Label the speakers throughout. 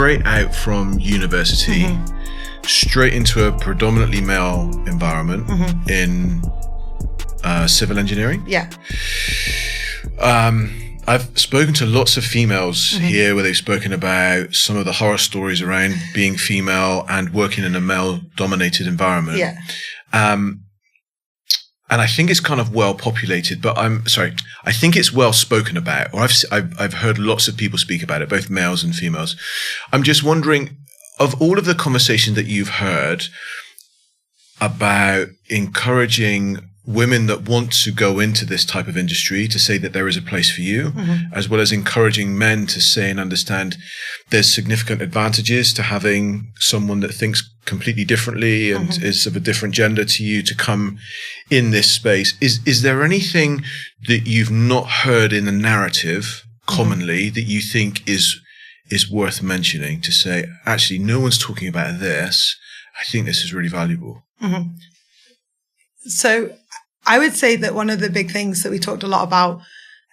Speaker 1: straight out from university, straight into a predominantly male environment in civil engineering.
Speaker 2: Yeah.
Speaker 1: I've spoken to lots of females here where they've spoken about some of the horror stories around being female and working in a male-dominated environment.
Speaker 2: Yeah.
Speaker 1: And I think it's kind of well populated, but I think it's well spoken about, or I've heard lots of people speak about it, both males and females. I'm just wondering, of all of the conversations that you've heard about encouraging women that want to go into this type of industry to say that there is a place for you, as well as encouraging men to say and understand there's significant advantages to having someone that thinks completely differently and is of a different gender to you to come in this space. Is there anything that you've not heard in the narrative commonly that you think is worth mentioning to say, actually, no one's talking about this. I think this is really valuable.
Speaker 2: So I would say that one of the big things that we talked a lot about,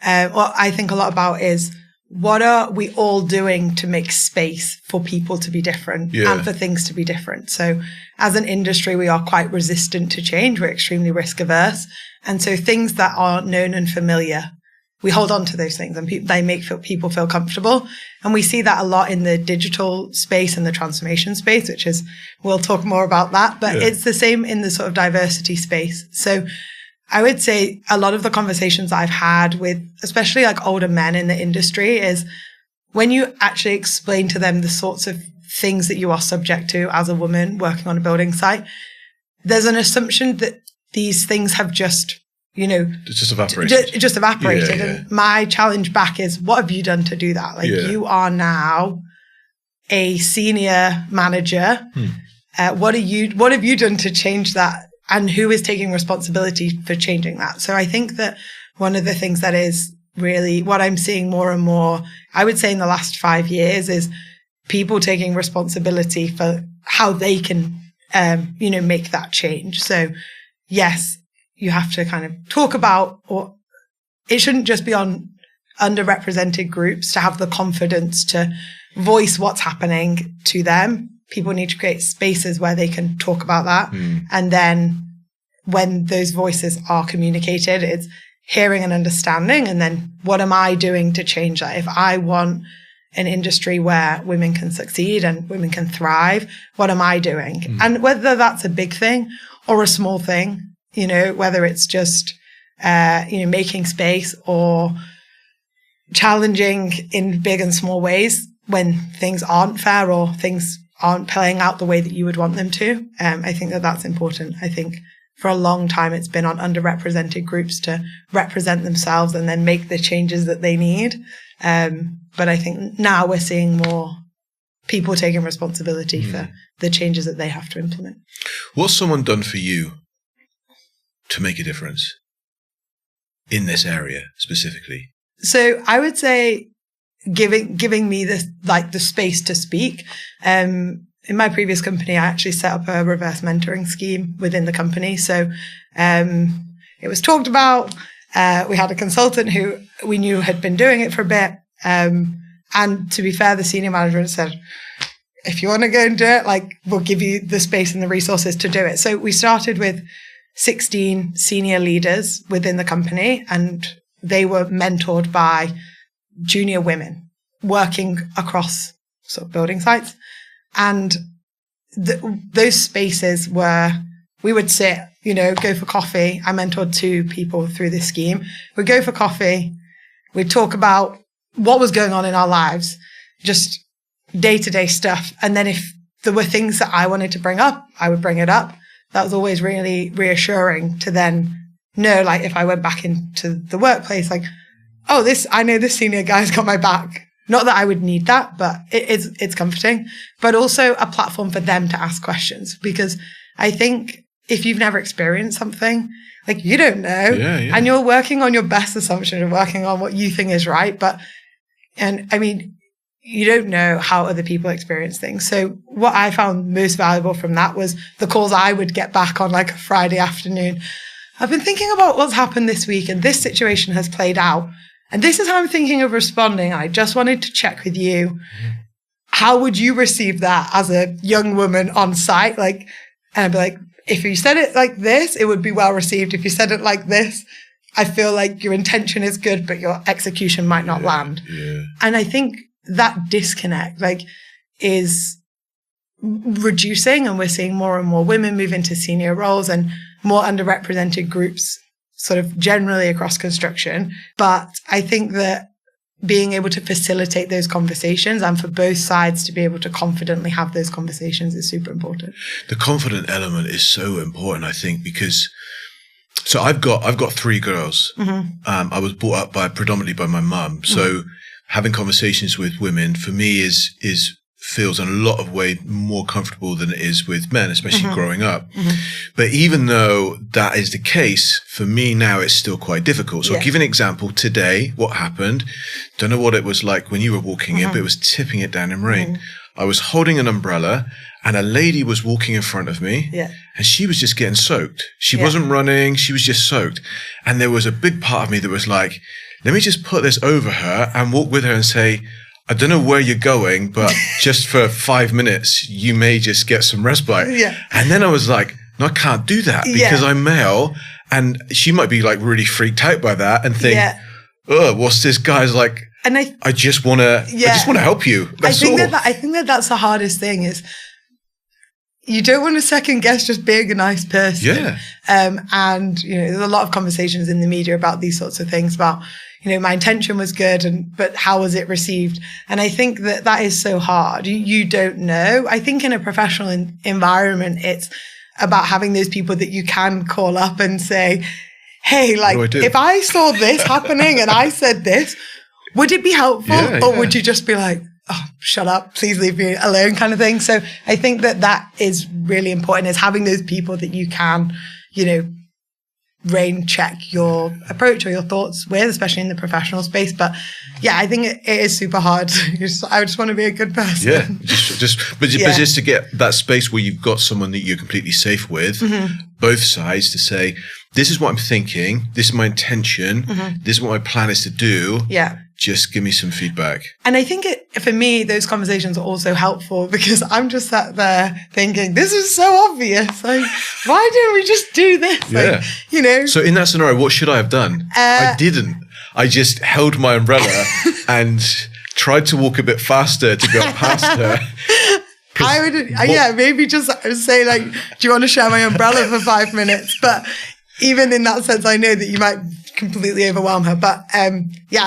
Speaker 2: or I think a lot about, is what are we all doing to make space for people to be different and for things to be different? So as an industry, we are quite resistant to change. We're extremely risk averse. And so things that are known and familiar, we hold on to those things and they make people feel comfortable. And we see that a lot in the digital space and the transformation space, which is, we'll talk more about that, but it's the same in the sort of diversity space. So I would say a lot of the conversations I've had with, especially like older men in the industry, is when you actually explain to them the sorts of things that you are subject to as a woman working on a building site, there's an assumption that these things have just,
Speaker 1: just evaporated.
Speaker 2: And my challenge back is, what have you done to do that? You are now a senior manager. What have you done to change that? And who is taking responsibility for changing that? So I think that one of the things that is really what I'm seeing more and more, I would say in the last 5 years, is people taking responsibility for how they can, make that change. So yes, you have to kind of talk about, or it shouldn't just be on underrepresented groups to have the confidence to voice what's happening to them. People need to create spaces where they can talk about that. And then when those voices are communicated, it's hearing and understanding. And then what am I doing to change that? If I want an industry where women can succeed and women can thrive, what am I doing? And whether that's a big thing or a small thing, whether it's just, making space or challenging in big and small ways when things aren't fair or things aren't playing out the way that you would want them to. I think that that's important. I think for a long time, it's been on underrepresented groups to represent themselves and then make the changes that they need. But I think now we're seeing more people taking responsibility for the changes that they have to implement.
Speaker 1: What's someone done for you to make a difference in this area specifically?
Speaker 2: So I would say giving me the space to speak. In my previous company, I actually set up a reverse mentoring scheme within the company. So it was talked about. We had a consultant who we knew had been doing it for a bit. And to be fair, the senior management said, if you want to go and do it, we'll give you the space and the resources to do it. So we started with 16 senior leaders within the company, and they were mentored by junior women working across sort of building sites. And those spaces where we would sit, go for coffee. I mentored 2 people through this scheme. We'd go for coffee. We'd talk about what was going on in our lives, just day-to-day stuff. And then if there were things that I wanted to bring up, I would bring it up. That was always really reassuring to then know, if I went back into the workplace, I know this senior guy's got my back. Not that I would need that, but it's comforting, but also a platform for them to ask questions. Because I think if you've never experienced something, you don't know, and you're working on your best assumption and working on what you think is right. You don't know how other people experience things. So what I found most valuable from that was the calls I would get back on a Friday afternoon. I've been thinking about what's happened this week and this situation has played out. And this is how I'm thinking of responding. I just wanted to check with you. how would you receive that as a young woman on site? Like, and I'd be like, if you said it like this, it would be well received. If you said it like this, I feel like your intention is good, but your execution might not land.
Speaker 1: Yeah.
Speaker 2: And I think that disconnect, like, is reducing, and we're seeing more and more women move into senior roles and more underrepresented groups sort of generally across construction. But I think that being able to facilitate those conversations and for both sides to be able to confidently have those conversations is super important.
Speaker 1: The confident element is so important, I think, because so I've got 3 girls. I was brought up predominantly by my mum. So having conversations with women for me feels in a lot of way more comfortable than it is with men, especially growing up. But even though that is the case, for me now it's still quite difficult. So I'll give an example. Today, what happened, don't know what it was like when you were walking in, but it was tipping it down in rain. I was holding an umbrella and a lady was walking in front of me and she was just getting soaked. She wasn't running, she was just soaked. And there was a big part of me that was like, let me just put this over her and walk with her and say, I don't know where you're going, but just for 5 minutes, you may just get some respite. And then I was like, no, I can't do that because I'm male. And she might be like really freaked out by that and think, oh, what's this guy's like? And I just want to help you.
Speaker 2: I think that's the hardest thing is you don't want to second guess just being a nice person. And, you know, there's a lot of conversations in the media about these sorts of things about, you know, my intention was good, but how was it received? And I think that is so hard. You don't know. I think in a professional environment, it's about having those people that you can call up and say, hey, like, if I saw this happening and I said this, would it be helpful? Or would you just be like, oh, shut up, please leave me alone kind of thing? So I think that is really important, is having those people that you can, you know, rain check your approach or your thoughts with, especially in the professional space. But yeah, I think it is super hard. I just want to be a good person. But just to get that space where you've got someone that you're completely safe with, both sides, to say, this is what I'm thinking, this is my intention, this is what my plan is to do. Just give me some feedback. And I think for me, those conversations are also helpful because I'm just sat there thinking, this is so obvious. Like, why didn't we just do this? Like, you know. So in that scenario, what should I have done? I didn't. I just held my umbrella and tried to walk a bit faster to go past her. I would, maybe just say like, do you want to share my umbrella for 5 minutes? But even in that sense, I know that you might completely overwhelm her. But I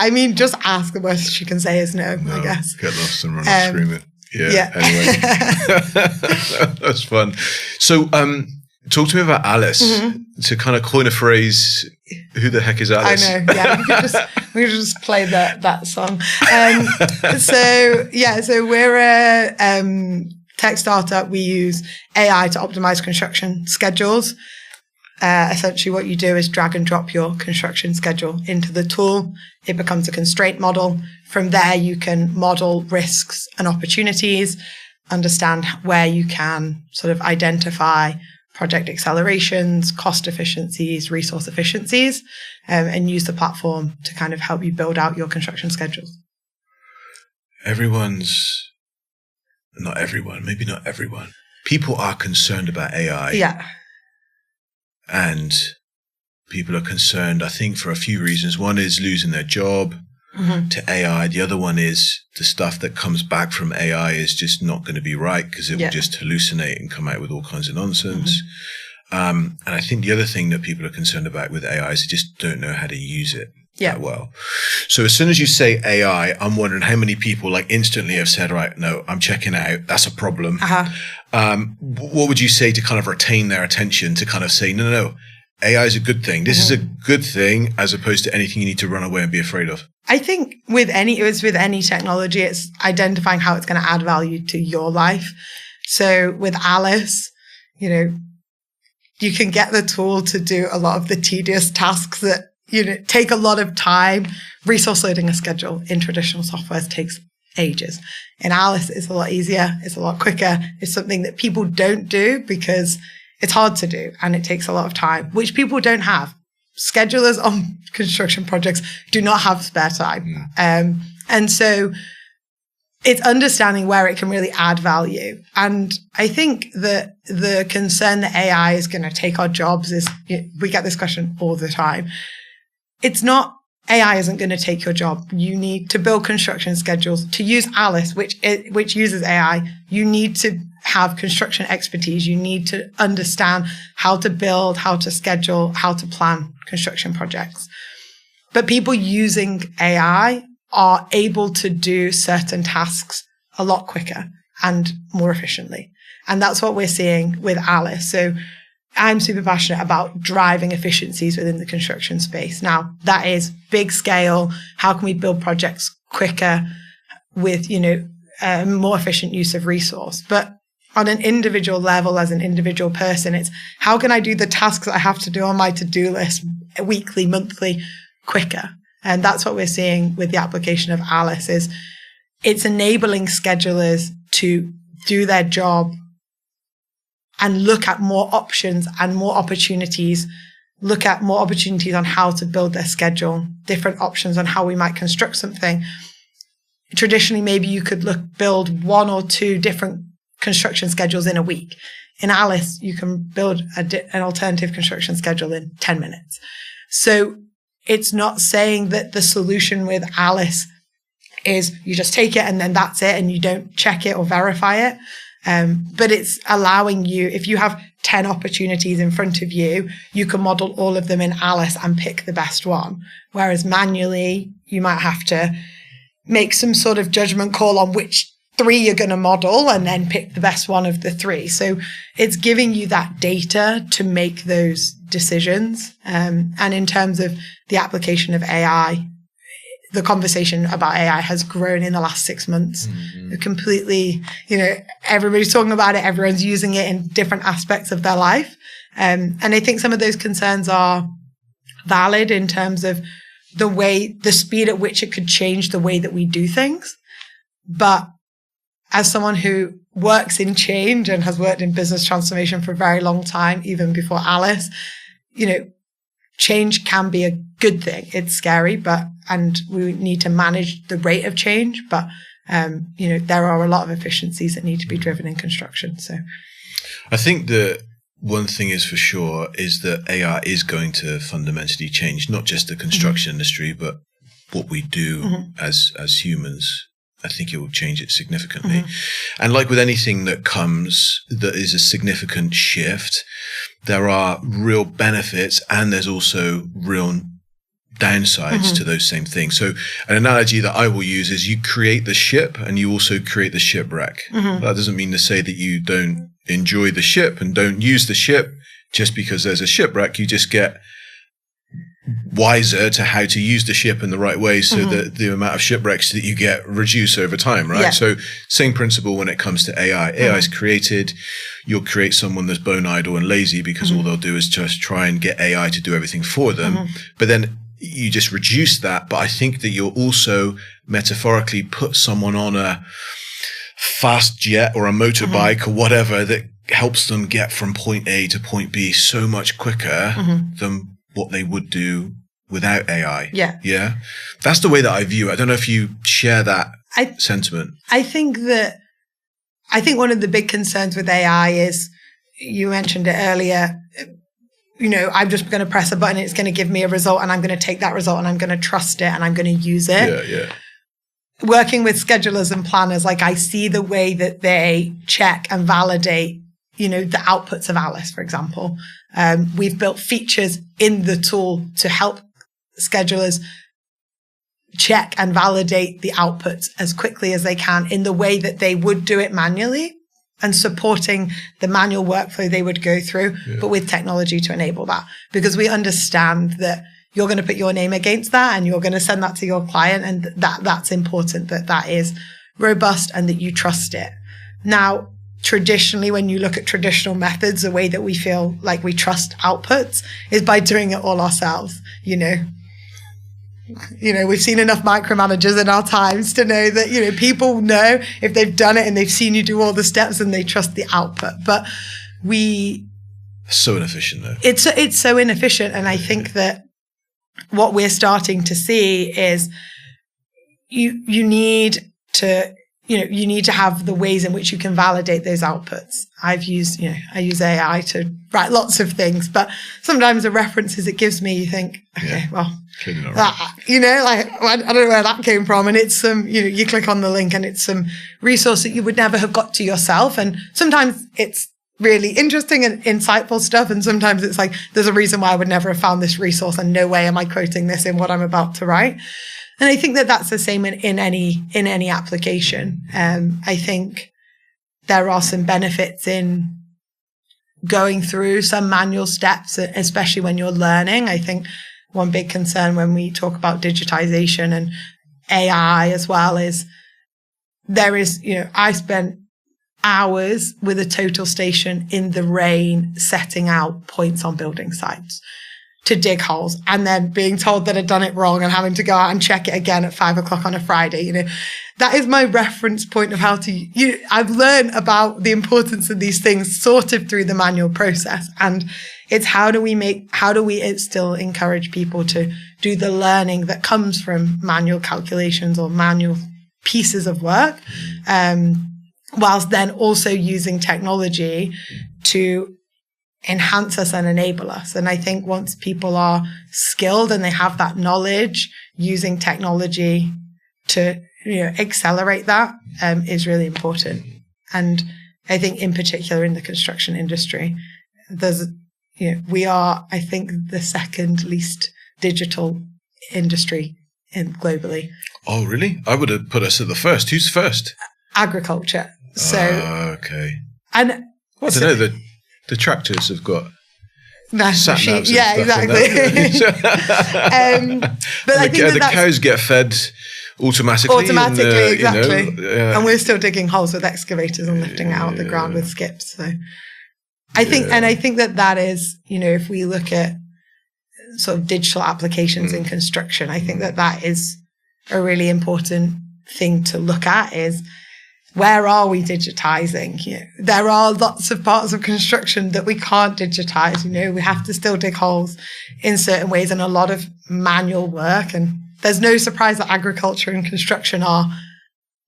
Speaker 2: mean, just ask. The worst she can say is no, I guess. Get lost and run and scream it. Anyway. That's fun. So talk to me about Alice. To kind of coin a phrase, who the heck is Alice? I know, we could just play that song. So we're a tech startup. We use AI to optimize construction schedules. Essentially what you do is drag and drop your construction schedule into the tool. It becomes a constraint model. From there, you can model risks and opportunities, understand where you can sort of identify project accelerations, cost efficiencies, resource efficiencies, and use the platform to kind of help you build out your construction schedules. Not everyone. People are concerned about AI. And people are concerned, I think, for a few reasons. One is losing their job to AI. The other one is the stuff that comes back from AI is just not going to be right because it will just hallucinate and come out with all kinds of nonsense. And I think the other thing that people are concerned about with AI is they just don't know how to use it that well. So as soon as you say AI, I'm wondering how many people like instantly have said, right, no, I'm checking it out. That's a problem. What would you say to kind of retain their attention to kind of say, no, AI is a good thing. This is a good thing as opposed to anything you need to run away and be afraid of? I think with any technology, it's identifying how it's going to add value to your life. So with Alice, you know, you can get the tool to do a lot of the tedious tasks that, you know, take a lot of time. Resource loading a schedule in traditional software takes ages. In Alice, it's a lot easier. It's a lot quicker. It's something that people don't do because it's hard to do and it takes a lot of time, which people don't have. Schedulers on construction projects do not have spare time. And so it's understanding where it can really add value. And I think that the concern that AI is going to take our jobs is, we get this question all the time. It's not, AI isn't going to take your job. You need to build construction schedules. To use Alice, which uses AI, you need to have construction expertise. You need to understand how to build, how to schedule, how to plan construction projects. But people using AI are able to do certain tasks a lot quicker and more efficiently. And that's what we're seeing with Alice. So I'm super passionate about driving efficiencies within the construction space. Now, that is big scale. How can we build projects quicker with, more efficient use of resource? But on an individual level, as an individual person, it's how can I do the tasks I have to do on my to-do list weekly, monthly, quicker? And that's what we're seeing with the application of Alice is it's enabling schedulers to do their job and look at more options and more opportunities, look at more opportunities on how to build their schedule, different options on how we might construct something. Traditionally, maybe you could build 1 or 2 different construction schedules in a week. In Alice, you can build an alternative construction schedule in 10 minutes. So it's not saying that the solution with Alice is you just take it and then that's it and you don't check it or verify it. But it's allowing you, if you have 10 opportunities in front of you, you can model all of them in Alice and pick the best one. Whereas manually, you might have to make some sort of judgment call on which 3 you're going to model and then pick the best one of the 3. So it's giving you that data to make those decisions. And in terms of the application of AI, the conversation about AI has grown in the last 6 months. Mm-hmm. Completely, everybody's talking about it. Everyone's using it in different aspects of their life. And I think some of those concerns are valid in terms of the speed at which it could change the way that we do things. But as someone who works in change and has worked in business transformation for a very long time, even before Alice, change can be a good thing. It's scary, and we need to manage the rate of change. But, there are a lot of efficiencies that need to be driven in construction. So
Speaker 1: I think that one thing is for sure is that AI is going to fundamentally change, not just the construction mm-hmm. industry, but what we do mm-hmm. as humans. I think it will change it significantly. Mm-hmm. And like with anything that is a significant shift, there are real benefits and there's also real downsides mm-hmm. to those same things. So an analogy that I will use is you create the ship and you also create the shipwreck. Mm-hmm. That doesn't mean to say that you don't enjoy the ship and don't use the ship just because there's a shipwreck. You just get wiser to how to use the ship in the right way so mm-hmm. that the amount of shipwrecks that you get reduce over time, right? Yeah. So same principle when it comes to AI. Mm-hmm. AI is created. You'll create someone that's bone idle and lazy because mm-hmm. all they'll do is just try and get AI to do everything for them. Mm-hmm. But then you just reduce that. But I think that you'll also metaphorically put someone on a fast jet or a motorbike mm-hmm. or whatever that helps them get from point A to point B so much quicker mm-hmm. than what they would do without AI. Yeah. Yeah. That's the way that I view it. I don't know if you share that sentiment. I think
Speaker 2: one of the big concerns with AI is, you mentioned it earlier, I'm just going to press a button, it's going to give me a result, and I'm going to take that result and I'm going to trust it and I'm going to use it.
Speaker 1: Yeah, yeah.
Speaker 2: Working with schedulers and planners, I see the way that they check and validate, the outputs of Alice, for example. We've built features in the tool to help schedulers check and validate the outputs as quickly as they can in the way that they would do it manually, and supporting the manual workflow they would go through, but with technology to enable that. Because we understand that you're going to put your name against that and you're going to send that to your client, and that's important that is robust and that you trust it. Now, traditionally, when you look at traditional methods, the way that we feel like we trust outputs is by doing it all ourselves. We've seen enough micromanagers in our times to know that, people know if they've done it and they've seen you do all the steps and they trust the output. But
Speaker 1: so inefficient though.
Speaker 2: It's so inefficient. And I think that what we're starting to see is you need to you need to have the ways in which you can validate those outputs. I use AI to write lots of things, but sometimes the references it gives me, you think, okay, well, that, I don't know where that came from. And it's some, you click on the link and it's some resource that you would never have got to yourself. And sometimes it's really interesting and insightful stuff. And sometimes it's like, there's a reason why I would never have found this resource and no way am I quoting this in what I'm about to write. And I think that that's the same in any application. I think there are some benefits in going through some manual steps, especially when you're learning. I think one big concern when we talk about digitization and AI as well is I spent hours with a total station in the rain setting out points on building sites to dig holes, and then being told that I'd done it wrong and having to go out and check it again at 5 o'clock on a Friday. That is my reference point of how to, I've learned about the importance of these things sort of through the manual process. And it's how do we still encourage people to do the learning that comes from manual calculations or manual pieces of work, whilst then also using technology to enhance us and enable us. And I think once people are skilled and they have that knowledge, using technology to accelerate that is really important. And I think in particular in the construction industry, we are, I think, the second least digital industry globally.
Speaker 1: Oh, really? I would have put us at the first. Who's first?
Speaker 2: Agriculture. So
Speaker 1: okay.
Speaker 2: And
Speaker 1: I don't know. The tractors have got
Speaker 2: machines. Yeah, exactly. But I think
Speaker 1: the cows get fed automatically.
Speaker 2: Exactly. And we're still digging holes with excavators and lifting it out of the ground with skips. So I think that is, if we look at sort of digital applications in construction, I think that is a really important thing to look at is, where are we digitizing? There are lots of parts of construction that we can't digitize. We have to still dig holes in certain ways and a lot of manual work. And there's no surprise that agriculture and construction are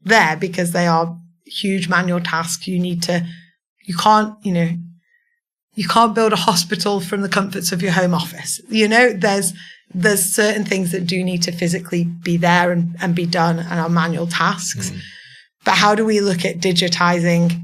Speaker 2: there because they are huge manual tasks. You can't build a hospital from the comforts of your home office. There's certain things that do need to physically be there and be done and are manual tasks. But how do we look at digitizing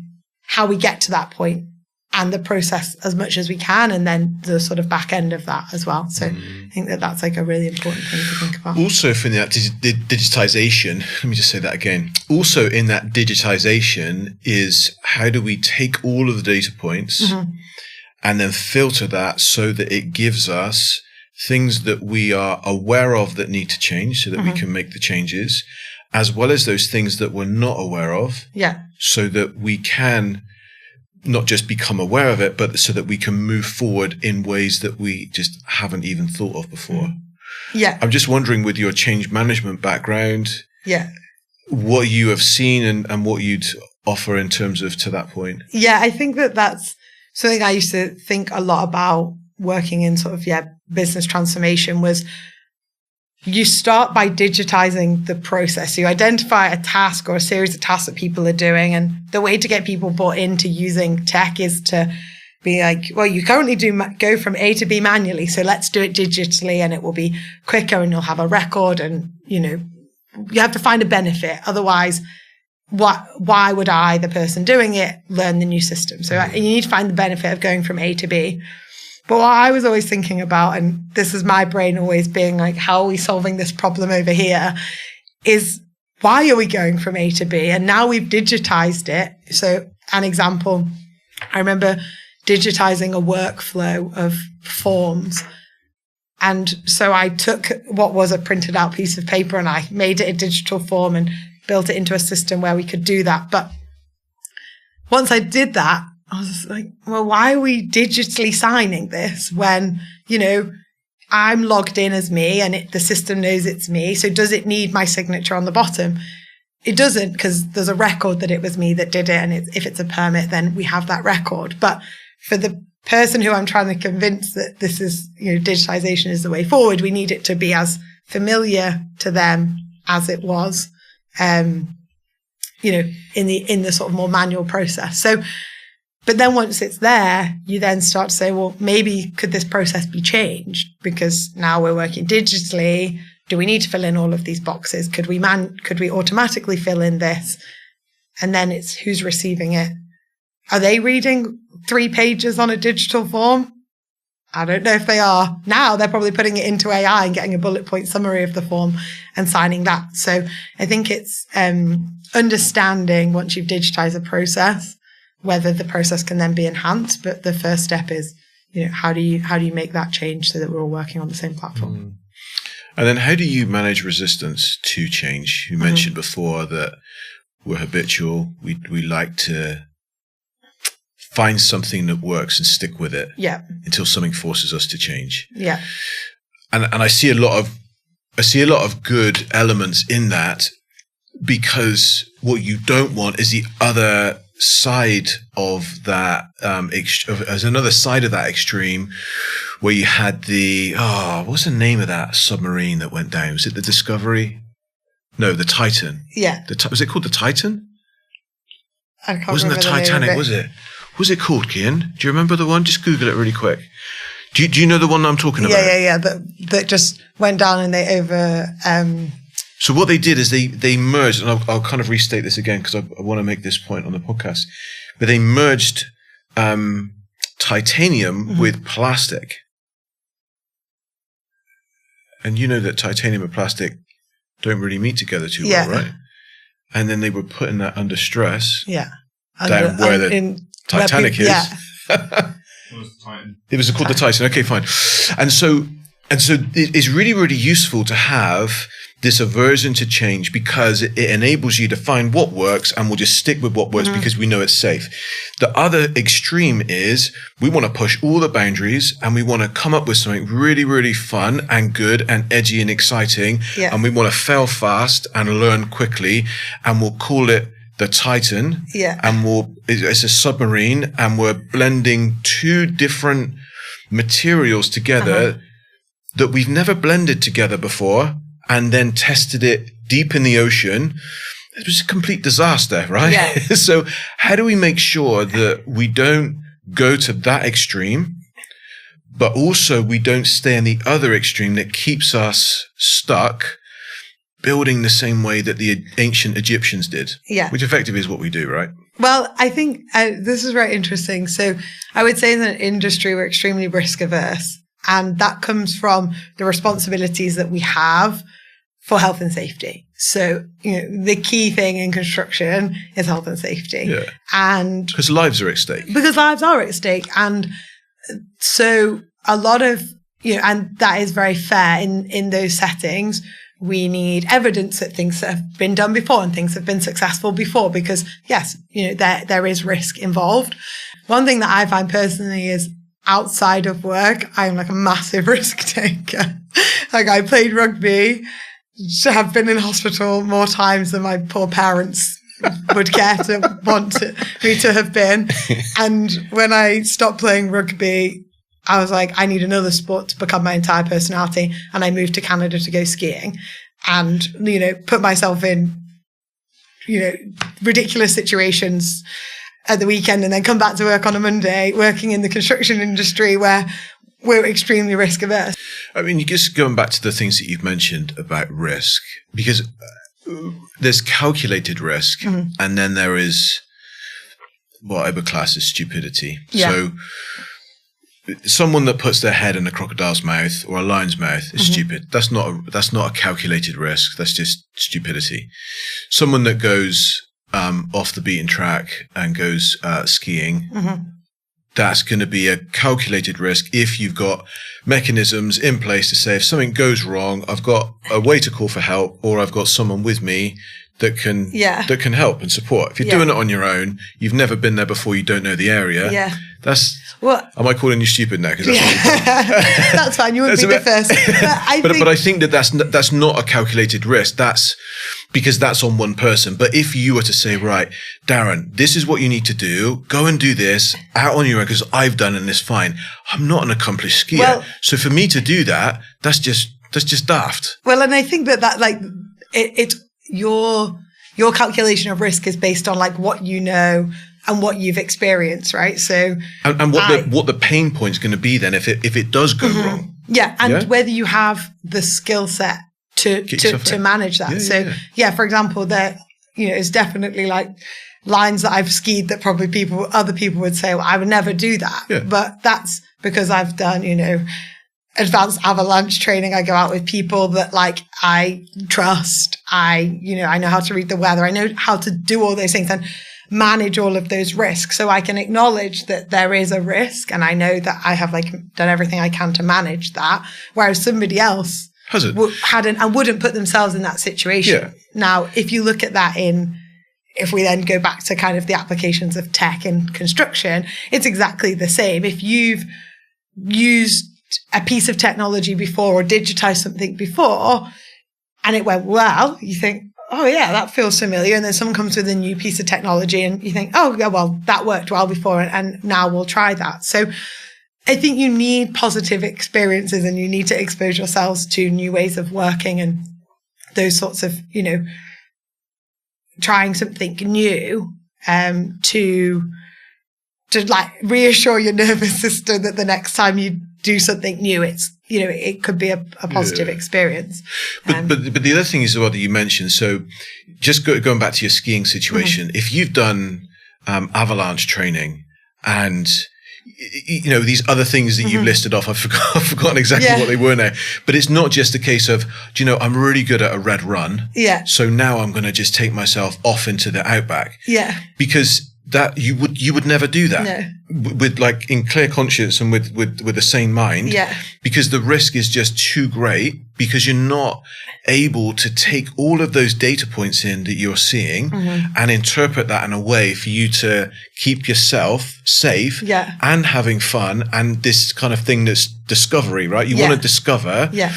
Speaker 2: how we get to that point and the process as much as we can, and then the sort of back end of that as well? So I think that's like a really important thing to think about.
Speaker 1: Also, for that digitization, let me just say that again. Also, in that digitization is how do we take all of the data points and then filter that so that it gives us things that we are aware of that need to change so that we can make the changes, as well as those things that we're not aware of. Yeah. So that we can not just become aware of it, but so that we can move forward in ways that we just haven't even thought of before. Yeah. I'm just wondering, with your change management background, what you have seen and what you'd offer in terms of to that point.
Speaker 2: Yeah, I think that's something I used to think a lot about working in sort of, business transformation was, you start by digitizing the process. You identify a task or a series of tasks that people are doing. And the way to get people bought into using tech is to be like, well, you currently go from A to B manually. So let's do it digitally and it will be quicker and you'll have a record and, you have to find a benefit. Otherwise, why would I, the person doing it, learn the new system? So you need to find the benefit of going from A to B. But what I was always thinking about, and this is my brain always being like, how are we solving this problem over here, is why are we going from A to B? And now we've digitized it. So an example, I remember digitizing a workflow of forms. And so I took what was a printed out piece of paper and I made it a digital form and built it into a system where we could do that. But once I did that, I was like, well, why are we digitally signing this when, I'm logged in as me and the system knows it's me. So does it need my signature on the bottom? It doesn't, because there's a record that it was me that did it. And if it's a permit, then we have that record. But for the person who I'm trying to convince that this is, digitization is the way forward, we need it to be as familiar to them as it was. And in the sort of more manual process. So, but then once it's there, you then start to say, well, maybe could this process be changed? Because now we're working digitally. Do we need to fill in all of these boxes? Could we automatically fill in this? And then it's who's receiving it. Are they reading 3 pages on a digital form? I don't know if they are. Now they're probably putting it into AI and getting a bullet point summary of the form and signing that. So I think it's understanding, once you've digitized a process, whether the process can then be enhanced. But the first step is, how do you make that change so that we're all working on the same platform?
Speaker 1: And then how do you manage resistance to change? You mentioned before that we're habitual. We like to find something that works and stick with it until something forces us to change.
Speaker 2: Yeah.
Speaker 1: And I see a lot of good elements in that, because what you don't want is the other side of that, as another side of that extreme, where you had what's the name of that submarine that went down? Was it the Discovery? No, the Titan.
Speaker 2: Yeah.
Speaker 1: Was it called the Titan?
Speaker 2: I can't
Speaker 1: Wasn't
Speaker 2: remember
Speaker 1: the Titanic, was it? What was it called, Kian? Do you remember the one? Just Google it really quick. Do you know the one I'm talking about?
Speaker 2: Yeah. That just went down and they over...
Speaker 1: So what they did is they merged, and I'll kind of restate this again because I want to make this point on the podcast, but they merged titanium with plastic. And you know that titanium and plastic don't really meet together too well, right? And then they were putting that under stress down where the Titanic is.
Speaker 2: Yeah.
Speaker 1: It was called the Titan. Okay, fine. And so it's really, really useful to have this aversion to change, because it enables you to find what works, and we'll just stick with what works because we know it's safe. The other extreme is we want to push all the boundaries and we want to come up with something really, really fun and good and edgy and exciting. Yeah. And we want to fail fast and learn quickly, and we'll call it the Titan.
Speaker 2: Yeah.
Speaker 1: And it's a submarine, and we're blending 2 different materials together that we've never blended together before, and then tested it deep in the ocean. It was a complete disaster, right?
Speaker 2: Yeah.
Speaker 1: So how do we make sure that we don't go to that extreme, but also we don't stay in the other extreme that keeps us stuck building the same way that the ancient Egyptians did?
Speaker 2: Yeah.
Speaker 1: Which effectively is what we do, right?
Speaker 2: Well, I think this is very interesting. So I would say in the industry, we're extremely risk averse. And that comes from the responsibilities that we have for health and safety. So, the key thing in construction is health and safety.
Speaker 1: Yeah.
Speaker 2: And
Speaker 1: because lives are at stake.
Speaker 2: Because lives are at stake. And so a lot of, and that is very fair in those settings. We need evidence that things have been done before and things have been successful before, because yes, there is risk involved. One thing that I find personally is, outside of work, I'm like a massive risk taker. Like, I played rugby, have been in hospital more times than my poor parents would care to want me to have been. And when I stopped playing rugby, I was like, I need another sport to become my entire personality. And I moved to Canada to go skiing and, put myself in, ridiculous situations at the weekend, and then come back to work on a Monday, working in the construction industry where we're extremely risk averse.
Speaker 1: I mean, just going back to the things that you've mentioned about risk, because there's calculated risk, and then there is what I would class as stupidity. Yeah. So someone that puts their head in a crocodile's mouth or a lion's mouth is stupid. That's not a calculated risk. That's just stupidity. Someone that goes off the beaten track and goes skiing, that's going to be a calculated risk if you've got mechanisms in place to say, if something goes wrong, I've got a way to call for help, or I've got someone with me that can help and support. If you're doing it on your own, you've never been there before, you don't know the area. Yeah. Am I calling you stupid now? Because that's
Speaker 2: that's fine. You wouldn't be the first.
Speaker 1: But I think that's not a calculated risk. That's because that's on one person. But if you were to say, right, Darren, this is what you need to do. Go and do this out on your own because I've done it and it's fine. I'm not an accomplished skier. So for me to do that, that's just daft.
Speaker 2: Well, and I think that it's your calculation of risk is based on like what you know and what you've experienced, right? So
Speaker 1: and what the pain point is going to be then if it does go wrong.
Speaker 2: Yeah, and whether you have the skill set to manage that. For example, there it's definitely like lines that I've skied that probably other people would say, well, I would never do that. Yeah. But that's because I've done, advanced avalanche training. I go out with people that like I trust. I know how to read the weather. I know how to do all those things and manage all of those risks. So I can acknowledge that there is a risk, and I know that I have like done everything I can to manage that. Whereas somebody else hadn't and wouldn't put themselves in that situation. Yeah. Now, if you look at that if we then go back to kind of the applications of tech and construction, it's exactly the same. If you've used a piece of technology before or digitized something before and it went well, you think, oh yeah, that feels familiar. And then someone comes with a new piece of technology and you think, oh yeah, well, that worked well before and now we'll try that. So I think you need positive experiences and you need to expose yourselves to new ways of working and those sorts of, trying something new to like reassure your nervous system that the next time you do something new, it's it could be a positive experience.
Speaker 1: But the other thing is what you mentioned. So just going back to your skiing situation, if you've done avalanche training and these other things that you've listed off, I've forgotten exactly what they were now. But it's not just a case of, I'm really good at a red run. Yeah. So now I'm going to just take myself off into the outback. Yeah. Because that you would never do that. No. With like in clear conscience and with a sane mind. Yeah. Because the risk is just too great because you're not able to take all of those data points in that you're seeing and interpret that in a way for you to keep yourself safe and having fun and this kind of thing that's discovery, right? You want to discover. Yeah.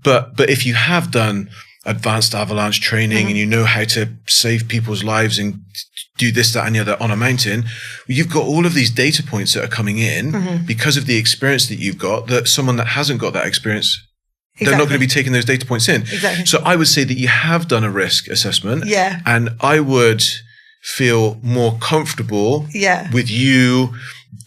Speaker 1: But if you have done advanced avalanche training and you know how to save people's lives and do this, that, and the other on a mountain, you've got all of these data points that are coming in because of the experience that you've got that someone that hasn't got that experience, they're not going to be taking those data points in. Exactly. So I would say that you have done a risk assessment and I would feel more comfortable with you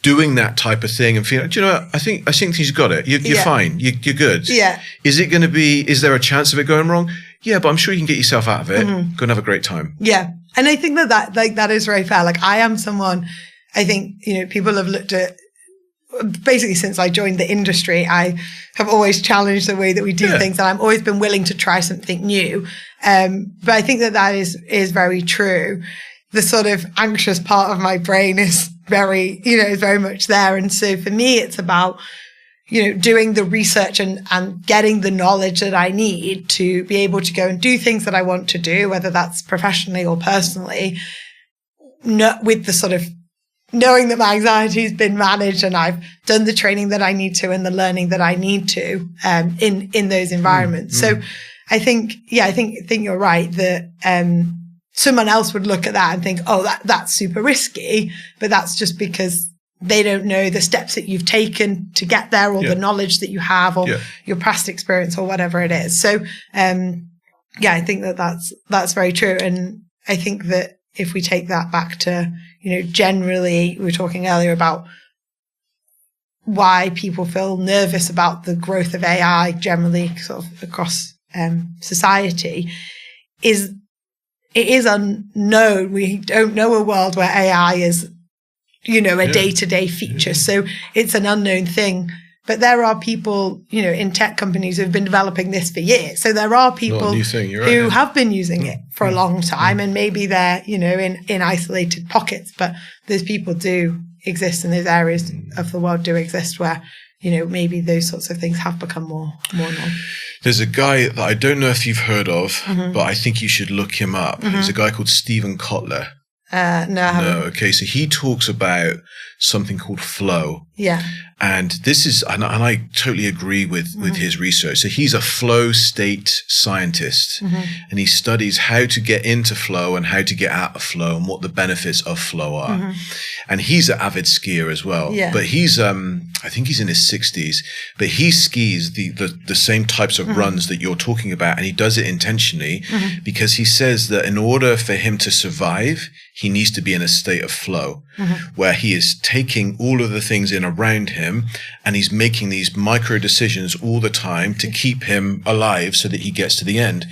Speaker 1: doing that type of thing and feeling, do you know what? I think you've got it. You're fine. You're good. Yeah. Is there a chance of it going wrong? Yeah, but I'm sure you can get yourself out of it. Go and have a great time. Yeah. And I think that is very fair. Like I am someone, I think, people have looked at, basically since I joined the industry, I have always challenged the way that we do things and I've always been willing to try something new. But I think that is very true. The sort of anxious part of my brain is very much there. And so for me, it's about, doing the research and getting the knowledge that I need to be able to go and do things that I want to do, whether that's professionally or personally, with the sort of knowing that my anxiety has been managed and I've done the training that I need to and the learning that I need to, in those environments. So I think you're right that, someone else would look at that and think, oh, that's super risky, but that's just because they don't know the steps that you've taken to get there or the knowledge that you have or your past experience or whatever it is. So, I think that's very true. And I think that if we take that back to, generally, we were talking earlier about why people feel nervous about the growth of AI generally sort of across society is it is unknown. We don't know a world where AI is, a day-to-day feature. So it's an unknown thing. But there are people, in tech companies who've been developing this for years. So there are people who have been using it for a long time and maybe they're, in isolated pockets. But those people do exist and those areas of the world do exist where, maybe those sorts of things have become more known. There's a guy that I don't know if you've heard of, but I think you should look him up. There's a guy called Stephen Kotler.
Speaker 2: No, I haven't.
Speaker 1: No, okay. So he talks about something called flow.
Speaker 2: Yeah.
Speaker 1: And this is, and I totally agree with his research. So he's a flow state scientist, and he studies how to get into flow and how to get out of flow and what the benefits of flow are. And he's an avid skier as well.
Speaker 2: Yeah.
Speaker 1: But he's, I think he's in his 60s, but he skis the same types of runs that you're talking about. And he does it intentionally because he says that in order for him to survive, he needs to be in a state of flow where he is taking all of the things in around him and he's making these micro decisions all the time to keep him alive so that he gets to the end.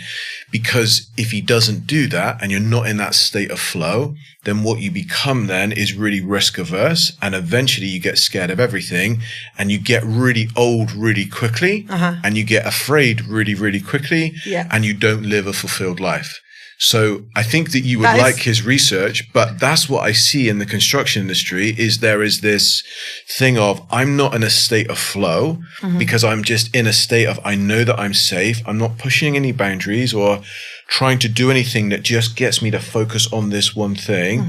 Speaker 1: Because if he doesn't do that and you're not in that state of flow, then what you become then is really risk averse, and eventually you get scared of everything and you get really old really quickly and you get afraid really, really quickly and you don't live a fulfilled life. So I think that you would like his research, but that's what I see in the construction industry is there is this thing of I'm not in a state of flow because I'm just in a state of I know that I'm safe. I'm not pushing any boundaries or trying to do anything that just gets me to focus on this one thing.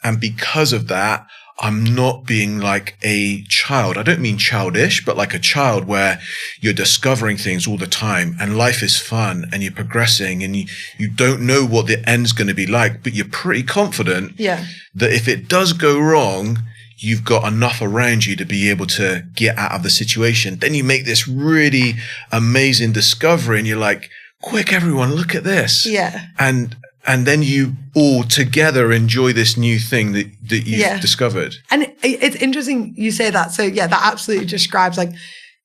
Speaker 1: And because of that, I'm not being like a child. I don't mean childish, but like a child where you're discovering things all the time and life is fun and you're progressing and you don't know what the end's going to be like, but you're pretty confident that if it does go wrong, you've got enough around you to be able to get out of the situation. Then you make this really amazing discovery and you're like, quick, everyone, look at this.
Speaker 2: Yeah.
Speaker 1: And then you all together enjoy this new thing that you've discovered.
Speaker 2: And it's interesting you say that. So yeah, that absolutely describes like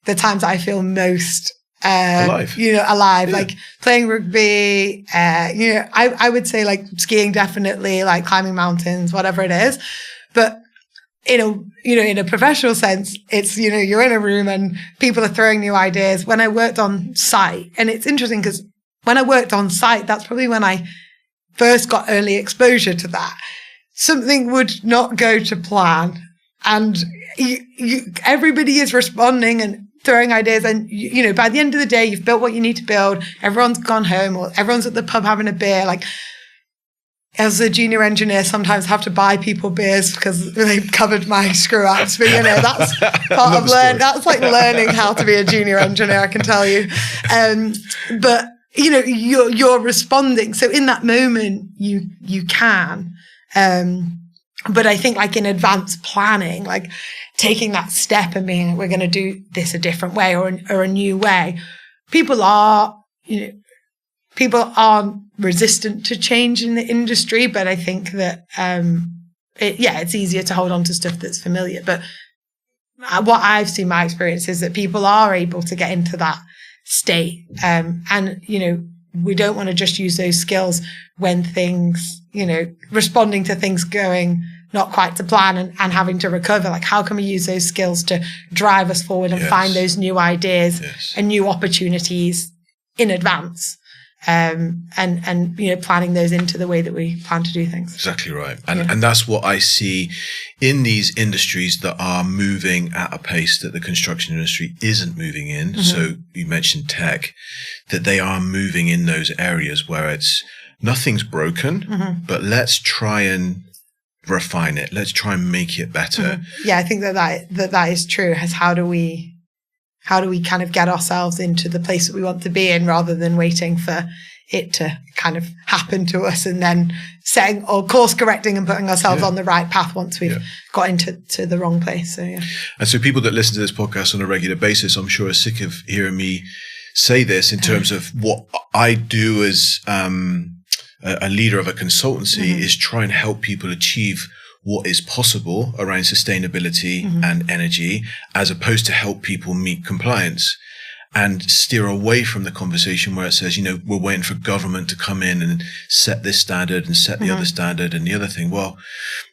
Speaker 2: the times I feel most alive. Alive, like playing rugby, I would say like skiing, definitely, like climbing mountains, whatever it is. But in a professional sense, it's, you're in a room and people are throwing new ideas. When I worked on site, and it's interesting because when I worked on site, that's probably when I first got early exposure to that. Something would not go to plan and everybody is responding and throwing ideas. And, by the end of the day, you've built what you need to build. Everyone's gone home or everyone's at the pub having a beer. Like as a junior engineer, sometimes I have to buy people beers because they covered my screw ups. But, that's part of learning. That's like learning how to be a junior engineer, I can tell you. But you're responding. So in that moment, you can. But I think like in advanced planning, like taking that step and being, we're going to do this a different way or a new way. People aren't resistant to change in the industry, but I think that, it's easier to hold on to stuff that's familiar. But what I've seen, my experience is that people are able to get into that state. And we don't want to just use those skills when things, responding to things going not quite to plan and having to recover. Like, how can we use those skills to drive us forward and find those new ideas and new opportunities in advance? And planning those into the way that we plan to do things.
Speaker 1: Exactly right. And that's what I see in these industries that are moving at a pace that the construction industry isn't moving in. So you mentioned tech, that they are moving in those areas where it's nothing's broken, but let's try and refine it. Let's try and make it better.
Speaker 2: Yeah, I think that is true. How do we kind of get ourselves into the place that we want to be in rather than waiting for it to kind of happen to us and then setting or course correcting and putting ourselves on the right path once we've got into the wrong place. So, And
Speaker 1: so people that listen to this podcast on a regular basis, I'm sure are sick of hearing me say this in terms of what I do as a leader of a consultancy is try and help people achieve what is possible around sustainability and energy, as opposed to help people meet compliance, and steer away from the conversation where it says, we're waiting for government to come in and set this standard and set the other standard and the other thing. Well,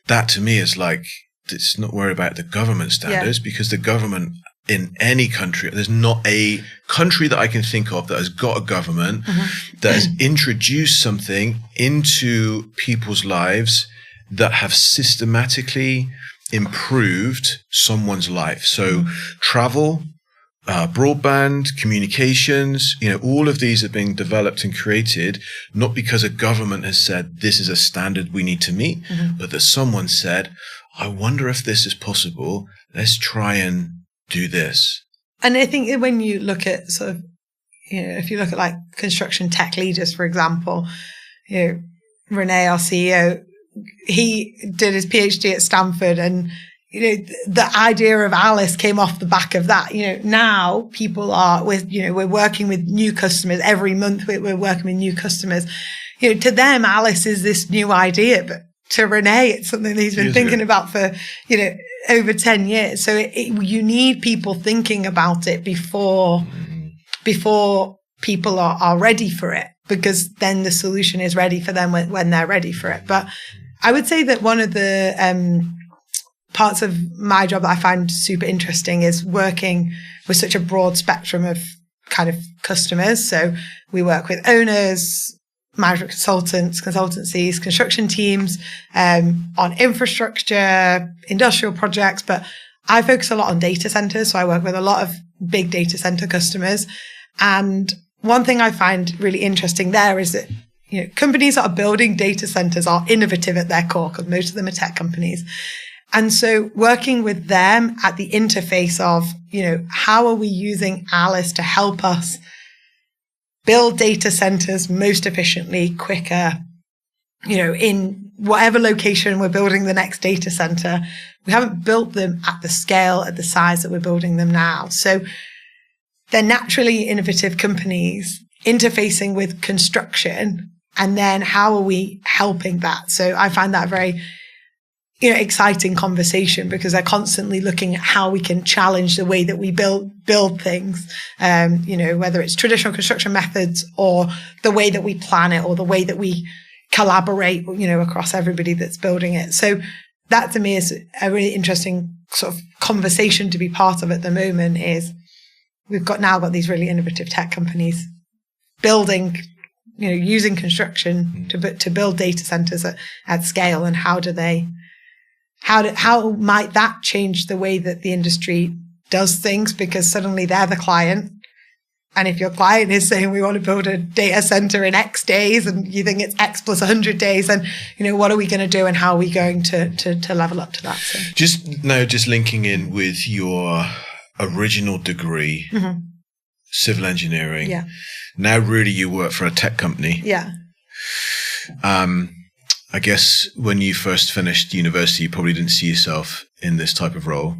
Speaker 1: that to me is like, it's not worry about the government standards because the government in any country, there's not a country that I can think of that has got a government that has introduced something into people's lives that have systematically improved someone's life. So travel, broadband, communications, all of these are being developed and created, not because a government has said this is a standard we need to meet, but that someone said, I wonder if this is possible. Let's try and do this.
Speaker 2: And I think when you look at sort of, if you look at like construction tech leaders, for example, Renee, our CEO, he did his PhD at Stanford, and the idea of Alice came off the back of that. Now people we're working with new customers every month. We're working with new customers. To them, Alice is this new idea, but to Renee, it's something that he's been thinking about for over 10 years. So you need people thinking about it before people are ready for it, because then the solution is ready for them when they're ready for it. But I would say that one of the parts of my job that I find super interesting is working with such a broad spectrum of kind of customers. So we work with owners, management consultants, consultancies, construction teams, on infrastructure, industrial projects, but I focus a lot on data centers. So I work with a lot of big data center customers. And one thing I find really interesting there is that, companies that are building data centers are innovative at their core, because most of them are tech companies. And so working with them at the interface of, how are we using Alice to help us build data centers most efficiently, quicker, in whatever location we're building the next data center. We haven't built them at the scale, at the size that we're building them now. So they're naturally innovative companies interfacing with construction. And then how are we helping that? So I find that a very, exciting conversation, because they're constantly looking at how we can challenge the way that we build things, whether it's traditional construction methods or the way that we plan it or the way that we collaborate, across everybody that's building it. So that to me is a really interesting sort of conversation to be part of at the moment. Is we've now got these really innovative tech companies building, using construction to build data centers at scale, and how might that change the way that the industry does things? Because suddenly they're the client. And if your client is saying we want to build a data center in X days, and you think it's X plus 100 days, then, what are we going to do, and how are we going to level up to that? So.
Speaker 1: Just linking in with your original degree, civil engineering.
Speaker 2: Yeah.
Speaker 1: Now really you work for a tech company.
Speaker 2: Yeah.
Speaker 1: I guess when you first finished university, you probably didn't see yourself in this type of role.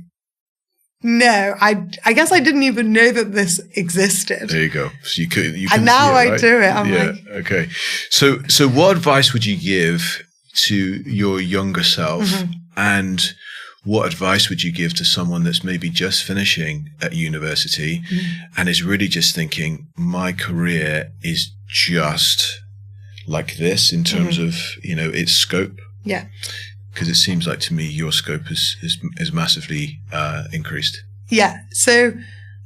Speaker 2: No, I guess I didn't even know that this existed.
Speaker 1: There you go. So you could,
Speaker 2: and now
Speaker 1: see it, right?
Speaker 2: I do it. I'm like,
Speaker 1: okay. So what advice would you give to your younger self, and what advice would you give to someone that's maybe just finishing at university and is really just thinking, my career is just like this in terms of, its scope?
Speaker 2: Yeah.
Speaker 1: Because it seems like to me your scope is massively increased.
Speaker 2: Yeah. So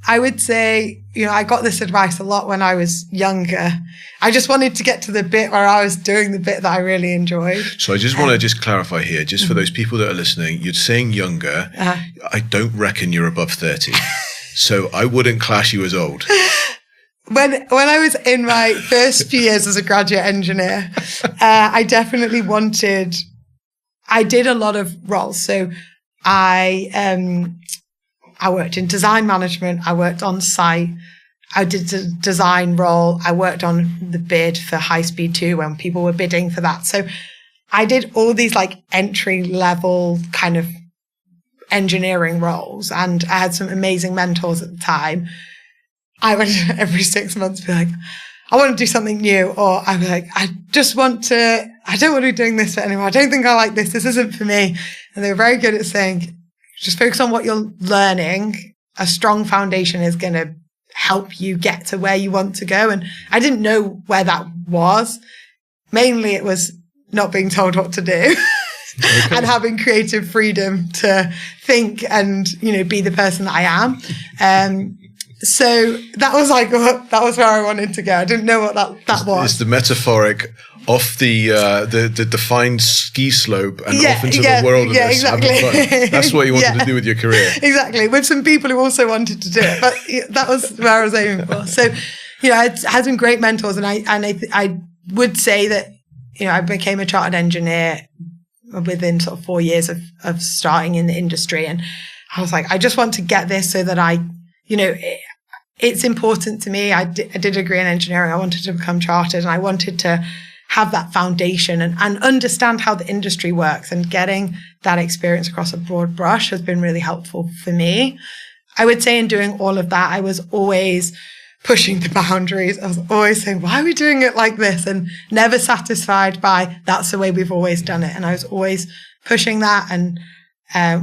Speaker 2: I would say, I got this advice a lot when I was younger. I just wanted to get to the bit where I was doing the bit that I really enjoyed.
Speaker 1: So I just want to just clarify here, just for those people that are listening, you're saying younger. I don't reckon you're above 30. So I wouldn't class you as old.
Speaker 2: When I was in my first few years as a graduate engineer, I definitely I did a lot of roles. So I worked in design management. I worked on site. I did a design role. I worked on the bid for High Speed 2 when people were bidding for that. So I did all these like entry level kind of engineering roles, and I had some amazing mentors at the time. I would every 6 months be like, I want to do something new, or I'd be like, I don't want to be doing this for anyone. I don't think I like this. This isn't for me. And they were very good at saying, just focus on what you're learning. A strong foundation is going to help you get to where you want to go. And I didn't know where that was. Mainly it was not being told what to do. Okay. And having creative freedom to think and, be the person that I am. So that was that was where I wanted to go. I didn't know what that was.
Speaker 1: It's the metaphoric off the defined ski slope and off into the world of this,
Speaker 2: exactly.
Speaker 1: having fun. That's what you wanted to do with your career.
Speaker 2: Exactly. With some people who also wanted to do it. But that was where I was aiming for. So, I had some great mentors, and I would say that, I became a chartered engineer within sort of 4 years of starting in the industry. And I was like, I just want to get this so that it's important to me. I did a degree in engineering. I wanted to become chartered, and I wanted to have that foundation and understand how the industry works, and getting that experience across a broad brush has been really helpful for me. I would say in doing all of that, I was always pushing the boundaries. I was always saying, why are we doing it like this? And never satisfied by that's the way we've always done it. And I was always pushing that, and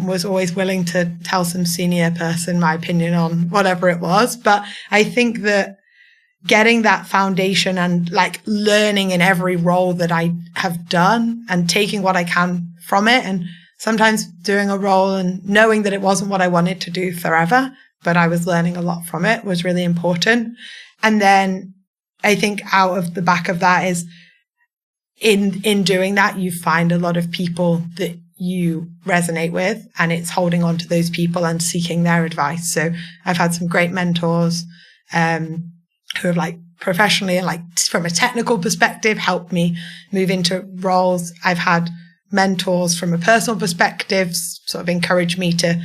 Speaker 2: was always willing to tell some senior person my opinion on whatever it was. But I think that getting that foundation and like learning in every role that I have done and taking what I can from it, and sometimes doing a role and knowing that it wasn't what I wanted to do forever, but I was learning a lot from it, was really important. And then I think out of the back of that is in doing that, you find a lot of people that you resonate with, and it's holding on to those people and seeking their advice. So I've had some great mentors who have like professionally and like from a technical perspective helped me move into roles. I've had mentors from a personal perspective sort of encourage me to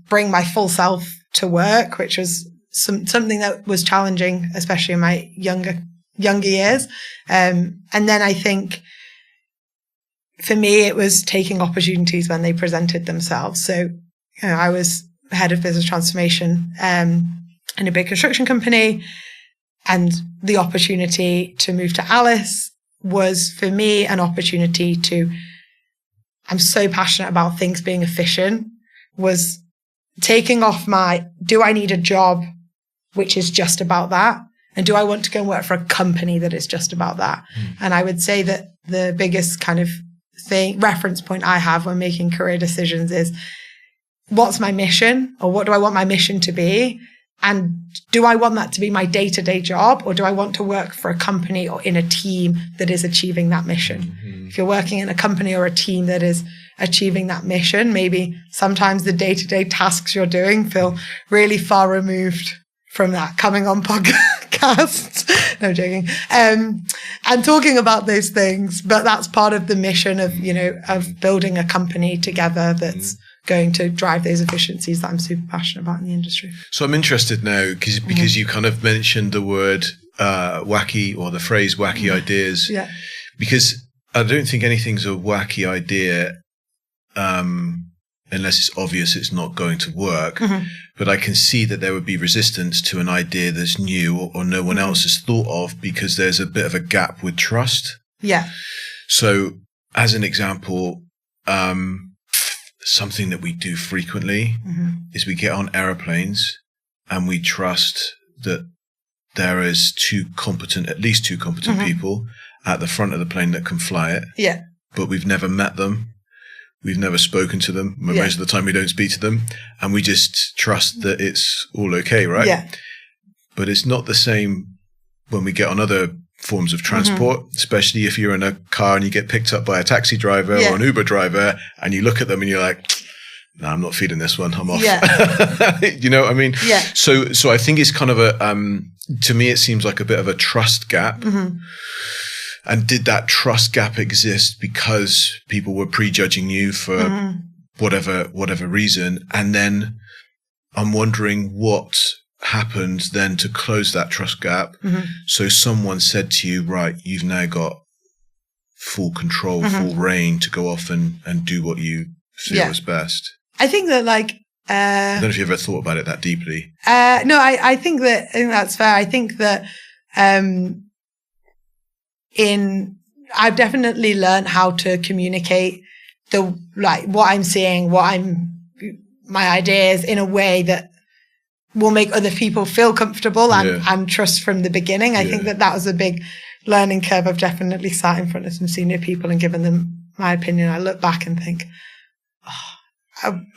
Speaker 2: bring my full self to work, which was something that was challenging, especially in my younger years. And then I think for me, it was taking opportunities when they presented themselves. So, I was head of business transformation in a big construction company, and the opportunity to move to Alice was for me an opportunity I'm so passionate about things being efficient, was taking off do I need a job which is just about that? And do I want to go and work for a company that is just about that? And I would say that the biggest kind of reference point I have when making career decisions is, what's my mission, or what do I want my mission to be? And do I want that to be my day-to-day job, or do I want to work for a company or in a team that is achieving that mission? Mm-hmm. If you're working in a company or a team that is achieving that mission, maybe sometimes the day-to-day tasks you're doing feel really far removed from that. Coming on podcasts, no, I'm joking, and talking about those things, but that's part of the mission of, of building a company together that's going to drive those efficiencies that I'm super passionate about in the industry. So
Speaker 1: I'm interested now because you kind of mentioned the word wacky, or the phrase wacky ideas.
Speaker 2: Yeah.
Speaker 1: Because I don't think anything's a wacky idea unless it's obvious it's not going to work. Mm-hmm. But I can see that there would be resistance to an idea that's new or no one else has thought of, because there's a bit of a gap with trust.
Speaker 2: Yeah.
Speaker 1: So as an example, something that we do frequently is we get on aeroplanes and we trust that there is at least two competent people at the front of the plane that can fly it.
Speaker 2: Yeah.
Speaker 1: But we've never met them. We've never spoken to them. Most of the time we don't speak to them, and we just trust that it's all okay, right?
Speaker 2: Yeah.
Speaker 1: But it's not the same when we get on other forms of transport, especially if you're in a car and you get picked up by a taxi driver or an Uber driver, and you look at them and you're like, no, I'm not feeding this one. I'm off.
Speaker 2: Yeah.
Speaker 1: You know what I mean?
Speaker 2: Yeah.
Speaker 1: So I think it's kind of to me, it seems like a bit of a trust gap. Mm-hmm. And did that trust gap exist because people were prejudging you for whatever reason? And then I'm wondering what happened then to close that trust gap. Mm-hmm. So someone said to you, right, you've now got full control, full reign to go off and do what you feel is best.
Speaker 2: I think that I
Speaker 1: don't know if you ever thought about it that deeply.
Speaker 2: No, I think that's fair. I think that I've definitely learned how to communicate what I'm seeing, my ideas in a way that will make other people feel comfortable and trust from the beginning. I think that was a big learning curve. I've definitely sat in front of some senior people and given them my opinion. I look back and think,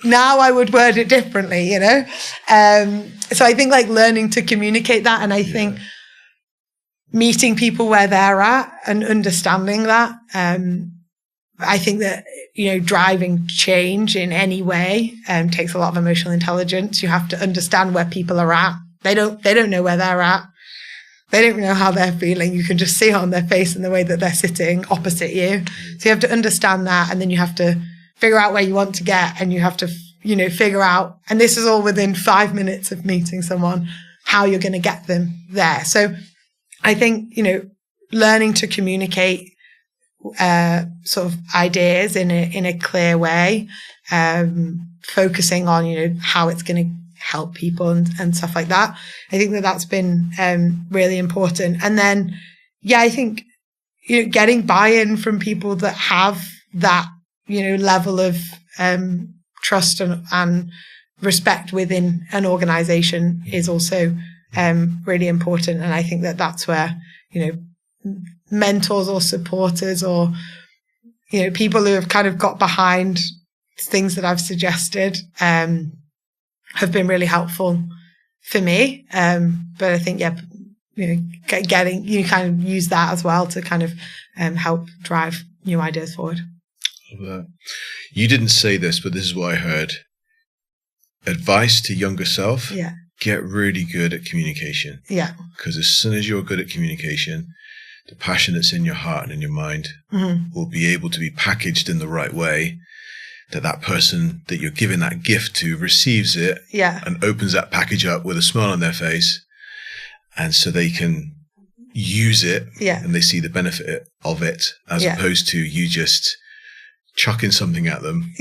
Speaker 2: now I would word it differently, So I think learning to communicate that, and I think meeting people where they're at and understanding that. I think that, driving change in any way takes a lot of emotional intelligence. You have to understand where people are at. They don't know where they're at. They don't know how they're feeling. You can just see it on their face and the way that they're sitting opposite you. So you have to understand that, and then you have to figure out where you want to get, and you have to, figure out, and this is all within 5 minutes of meeting someone, how you're going to get them there. So I think, learning to communicate sort of ideas in a clear way, focusing on, how it's going to help people and stuff like that. I think that's been really important. And then, I think, getting buy-in from people that have that, level of trust and respect within an organization is also really important. And I think that's where, mentors or supporters or, people who have kind of got behind things that I've suggested have been really helpful for me. But I think, getting, you kind of use that as well to kind of help drive new ideas forward.
Speaker 1: You didn't say this, but this is what I heard. Advice to younger self.
Speaker 2: Yeah.
Speaker 1: Get really good at communication.
Speaker 2: Yeah.
Speaker 1: Because as soon as you're good at communication, the passion that's in your heart and in your mind will be able to be packaged in the right way, that person that you're giving that gift to receives it and opens that package up with a smile on their face. And so they can use it and they see the benefit of it, as opposed to you just chucking something at them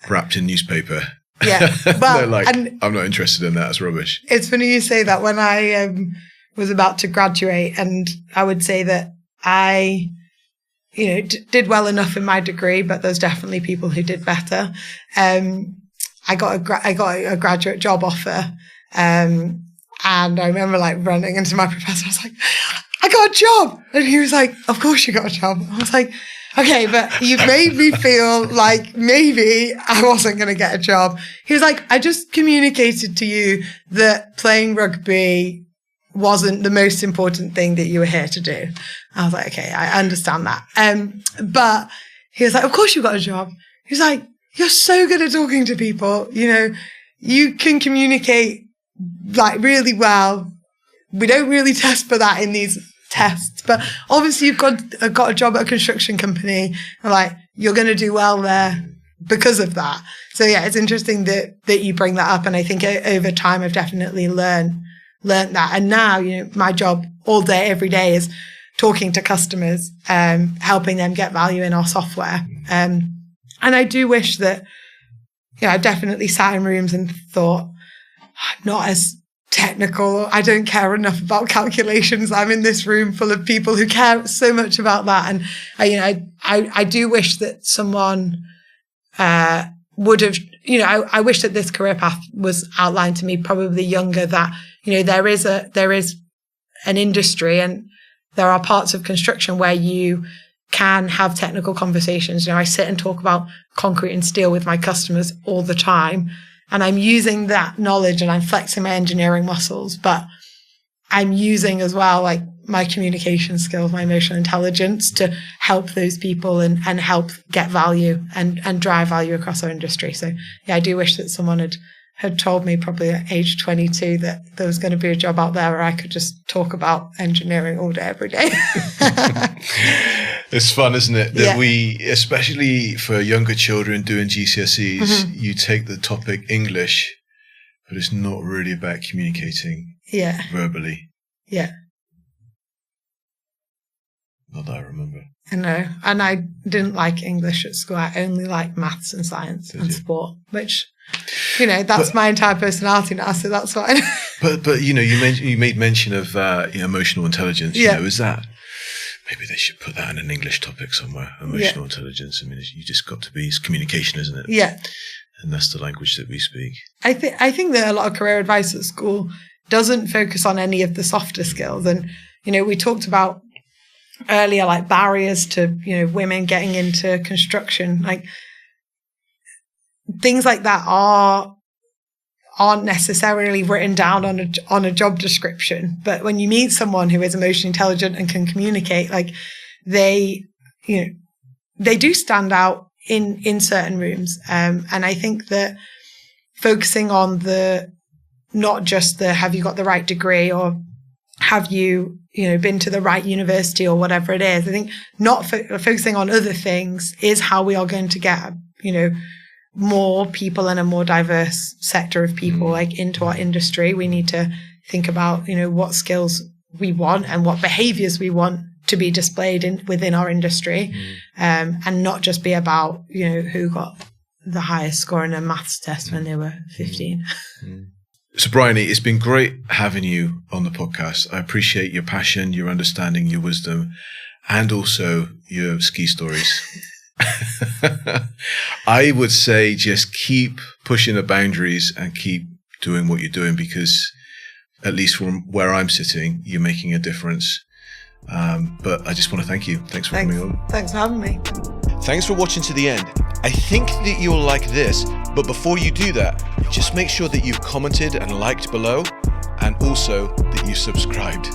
Speaker 1: wrapped in newspaper.
Speaker 2: Yeah. Well,
Speaker 1: I'm not interested in that. It's rubbish.
Speaker 2: It's funny you say that. When I was about to graduate, and I would say that I, did well enough in my degree, but there's definitely people who did better. I got a graduate job offer. And I remember running into my professor. I was like, I got a job. And he was like, of course you got a job. I was like, okay, but you've made me feel like maybe I wasn't going to get a job. He was like, I just communicated to you that playing rugby wasn't the most important thing that you were here to do. I was like, okay, I understand that. But he was like, of course you got a job. He was like, you're so good at talking to people. You can communicate really well. We don't really test for that in these tests, but obviously you've got a job at a construction company, and you're going to do well there because of that. So it's interesting that you bring that up, and I think over time I've definitely learned that. And now my job all day every day is talking to customers, helping them get value in our software, and I do wish that I've definitely sat in rooms and thought, I'm not as technical. I don't care enough about calculations. I'm in this room full of people who care so much about that. And I do wish that someone would have, I wish that this career path was outlined to me probably younger, that, there is an industry, and there are parts of construction where you can have technical conversations. I sit and talk about concrete and steel with my customers all the time. And I'm using that knowledge and I'm flexing my engineering muscles, but I'm using as well my communication skills, my emotional intelligence to help those people and help get value and drive value across our industry. So I do wish that someone had told me probably at age 22 that there was going to be a job out there where I could just talk about engineering all day, every day.
Speaker 1: It's fun, isn't it? That we, especially for younger children doing GCSEs, you take the topic English, but it's not really about communicating verbally.
Speaker 2: Yeah.
Speaker 1: Not that I remember.
Speaker 2: I know. And I didn't like English at school. I only liked maths and science and sport, which, that's my entire personality now, so that's fine.
Speaker 1: But you made mention of emotional intelligence. Is that, maybe they should put that in an English topic somewhere, emotional intelligence. I mean, you just got to be, it's communication, isn't it?
Speaker 2: Yeah.
Speaker 1: And that's the language that we speak.
Speaker 2: I think that a lot of career advice at school doesn't focus on any of the softer skills. And, we talked about earlier, barriers to, women getting into construction, things like that aren't necessarily written down on a job description. But when you meet someone who is emotionally intelligent and can communicate, they do stand out in certain rooms. And I think that focusing on not just have you got the right degree, or have you, been to the right university or whatever it is. I think not focusing on other things is how we are going to get, more people and a more diverse sector of people like into our industry. We need to think about, what skills we want and what behaviors we want to be displayed within our industry, and not just be about, who got the highest score in a maths test when they were 15.
Speaker 1: So Bryony, it's been great having you on the podcast. I appreciate your passion, your understanding, your wisdom, and also your ski stories. I would say just keep pushing the boundaries and keep doing what you're doing, because at least from where I'm sitting, you're making a difference. But I just want to thank you. Thanks for coming on.
Speaker 2: Thanks for having me.
Speaker 1: Thanks for watching to the end. I think that you'll like this, but before you do that, just make sure that you've commented and liked below, and also that you subscribed.